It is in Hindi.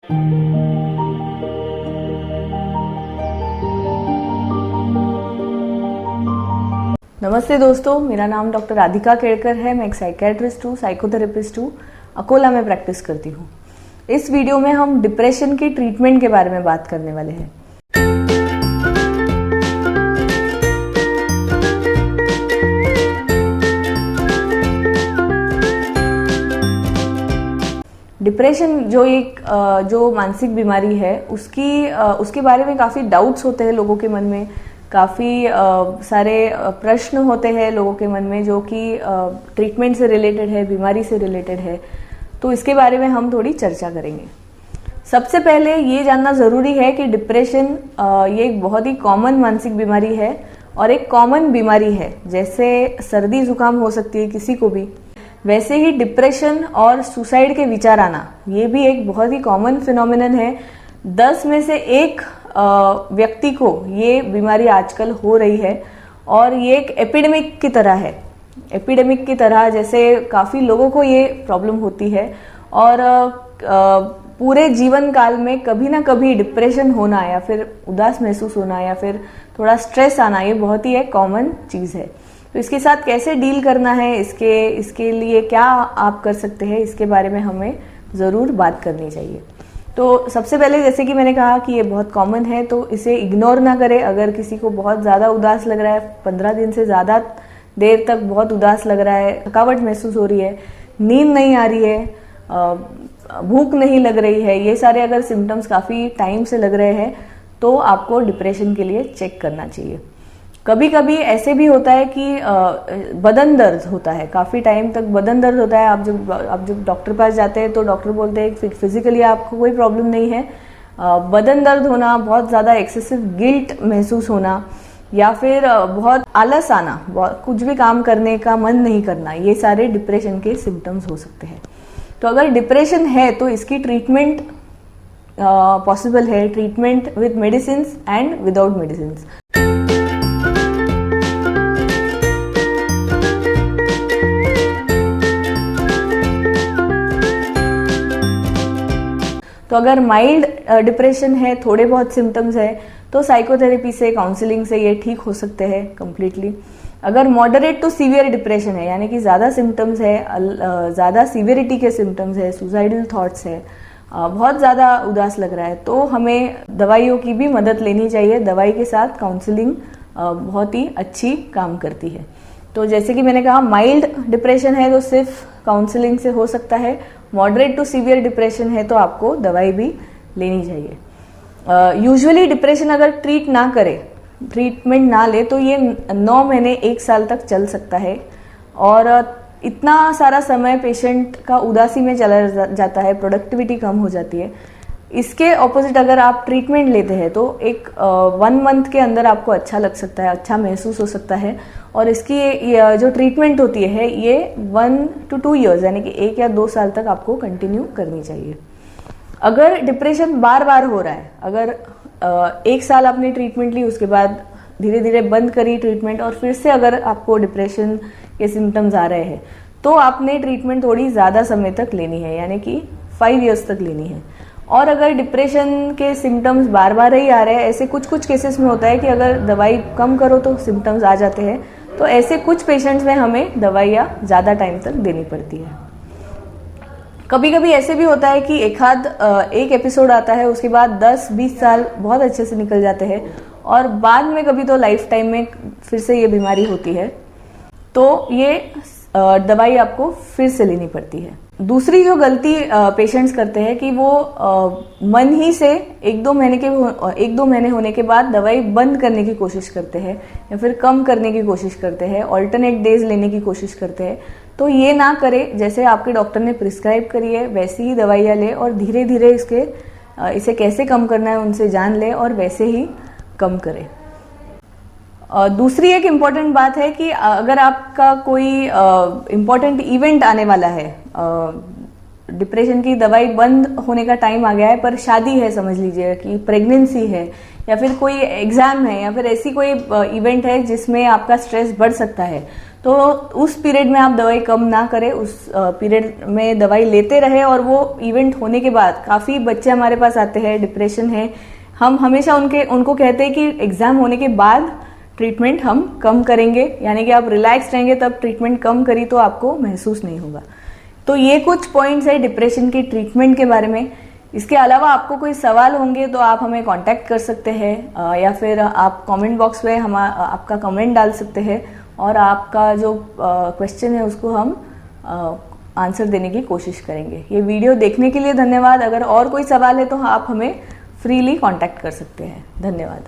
नमस्ते दोस्तों, मेरा नाम डॉक्टर राधिका केड़कर है। मैं एक साइकेट्रिस्ट हूँ, साइकोथेरेपिस्ट हूँ। अकोला में प्रैक्टिस करती हूँ। इस वीडियो में हम डिप्रेशन की ट्रीटमेंट के बारे में बात करने वाले हैं। डिप्रेशन जो मानसिक बीमारी है उसके बारे में काफ़ी डाउट्स होते हैं लोगों के मन में। काफ़ी सारे प्रश्न होते हैं लोगों के मन में जो कि ट्रीटमेंट से रिलेटेड है, बीमारी से रिलेटेड है। तो इसके बारे में हम थोड़ी चर्चा करेंगे। सबसे पहले ये जानना ज़रूरी है कि डिप्रेशन ये एक बहुत ही कॉमन मानसिक बीमारी है और एक कॉमन बीमारी है। जैसे सर्दी जुकाम हो सकती है किसी को भी, वैसे ही डिप्रेशन और सुसाइड के विचार आना ये भी एक बहुत ही कॉमन फिनोमिनन है। 10 में से 1 व्यक्ति को ये बीमारी आजकल हो रही है और ये एक एपिडेमिक की तरह है। एपिडेमिक की तरह जैसे काफ़ी लोगों को ये प्रॉब्लम होती है और पूरे जीवन काल में कभी ना कभी डिप्रेशन होना या फिर उदास महसूस होना या फिर थोड़ा स्ट्रेस आना ये बहुत ही एक कॉमन चीज़ है। तो इसके साथ कैसे डील करना है, इसके लिए क्या आप कर सकते हैं, इसके बारे में हमें ज़रूर बात करनी चाहिए। तो सबसे पहले जैसे कि मैंने कहा कि ये बहुत कॉमन है, तो इसे इग्नोर ना करें। अगर किसी को बहुत ज़्यादा उदास लग रहा है, 15 दिन से ज़्यादा देर तक बहुत उदास लग रहा है, थकावट महसूस हो रही है, नींद नहीं आ रही है, भूख नहीं लग रही है, ये सारे अगर सिम्टम्स काफ़ी टाइम से लग रहे हैं तो आपको डिप्रेशन के लिए चेक करना चाहिए। कभी कभी ऐसे भी होता है कि बदन दर्द होता है, काफ़ी टाइम तक बदन दर्द होता है। आप जब डॉक्टर पास जाते हैं तो डॉक्टर बोलते हैं फिजिकली आपको कोई प्रॉब्लम नहीं है। बदन दर्द होना, बहुत ज़्यादा एक्सेसिव गिल्ट महसूस होना या फिर बहुत आलस आना, कुछ भी काम करने का मन नहीं करना, ये सारे डिप्रेशन के सिम्टम्स हो सकते हैं। तो अगर डिप्रेशन है तो इसकी ट्रीटमेंट पॉसिबल है, treatment with medicine and without medicine. तो अगर माइल्ड डिप्रेशन है, थोड़े बहुत सिम्टम्स है, तो साइकोथेरेपी से, काउंसलिंग से ये ठीक हो सकते हैं कंप्लीटली। अगर मॉडरेट टू सीवियर डिप्रेशन है, यानी कि ज़्यादा सिम्टम्स है, ज़्यादा सीवियरिटी के सिम्टम्स है, सुसाइडल थॉट्स है, बहुत ज़्यादा उदास लग रहा है, तो हमें दवाइयों की भी मदद लेनी चाहिए। दवाई के साथ काउंसलिंग बहुत ही अच्छी काम करती है। तो जैसे कि मैंने कहा, माइल्ड डिप्रेशन है तो सिर्फ काउंसलिंग से हो सकता है। मॉडरेट टू सीवियर डिप्रेशन है तो आपको दवाई भी लेनी चाहिए। यूजुअली डिप्रेशन अगर ट्रीटमेंट ना ले तो ये 9 महीने 1 साल तक चल सकता है और इतना सारा समय पेशेंट का उदासी में चला जाता है, प्रोडक्टिविटी कम हो जाती है। इसके ऑपोजिट अगर आप ट्रीटमेंट लेते हैं तो एक 1 मंथ के अंदर आपको अच्छा लग सकता है, अच्छा महसूस हो सकता है। और इसकी जो ट्रीटमेंट होती है ये 1 to 2 years यानी कि 1 या 2 साल तक आपको कंटिन्यू करनी चाहिए। अगर डिप्रेशन बार बार हो रहा है, अगर 1 साल आपने ट्रीटमेंट ली, उसके बाद धीरे धीरे बंद करी ट्रीटमेंट और फिर से अगर आपको डिप्रेशन के सिम्टम्स आ रहे हैं तो आपने ट्रीटमेंट थोड़ी ज़्यादा समय तक लेनी है, यानी कि 5 years तक लेनी है। और अगर डिप्रेशन के सिम्टम्स बार बार ही आ रहे हैं, ऐसे कुछ केसेस में होता है कि अगर दवाई कम करो तो सिम्टम्स आ जाते हैं, तो ऐसे कुछ पेशेंट्स में हमें दवाइयाँ ज़्यादा टाइम तक देनी पड़ती है। कभी कभी ऐसे भी होता है कि एक एपिसोड आता है, उसके बाद 10-20 साल बहुत अच्छे से निकल जाते हैं और बाद में कभी तो लाइफ टाइम में फिर से ये बीमारी होती है, तो ये दवाई आपको फिर से लेनी पड़ती है। दूसरी जो गलती पेशेंट्स करते हैं कि वो मन ही से 1-2 महीने होने के बाद दवाई बंद करने की कोशिश करते हैं या फिर कम करने की कोशिश करते हैं, ऑल्टरनेट डेज लेने की कोशिश करते हैं। तो ये ना करें, जैसे आपके डॉक्टर ने प्रिस्क्राइब करी है वैसी ही दवाइयाँ ले और धीरे धीरे इसे कैसे कम करना है उनसे जान ले और वैसे ही कम करें। दूसरी एक इम्पॉर्टेंट बात है कि अगर आपका कोई इम्पॉर्टेंट इवेंट आने वाला है, डिप्रेशन की दवाई बंद होने का टाइम आ गया है पर शादी है, समझ लीजिए कि प्रेगनेंसी है या फिर कोई एग्जाम है या फिर ऐसी कोई इवेंट है जिसमें आपका स्ट्रेस बढ़ सकता है, तो उस पीरियड में आप दवाई कम ना करें, उस पीरियड में दवाई लेते रहे। और वो इवेंट होने के बाद काफ़ी बच्चे हमारे पास आते हैं, डिप्रेशन है, हम हमेशा उनको कहते हैं कि एग्जाम होने के बाद ट्रीटमेंट हम कम करेंगे, यानी कि आप रिलैक्स रहेंगे तब ट्रीटमेंट कम करी तो आपको महसूस नहीं होगा। तो ये कुछ पॉइंट्स है डिप्रेशन की ट्रीटमेंट के बारे में। इसके अलावा आपको कोई सवाल होंगे तो आप हमें कांटेक्ट कर सकते हैं, या फिर आप कमेंट बॉक्स में आपका कमेंट डाल सकते हैं और आपका जो क्वेश्चन है उसको हम आंसर देने की कोशिश करेंगे। ये वीडियो देखने के लिए धन्यवाद। अगर और कोई सवाल है तो आप हमें फ्रीली कांटेक्ट कर सकते हैं। धन्यवाद।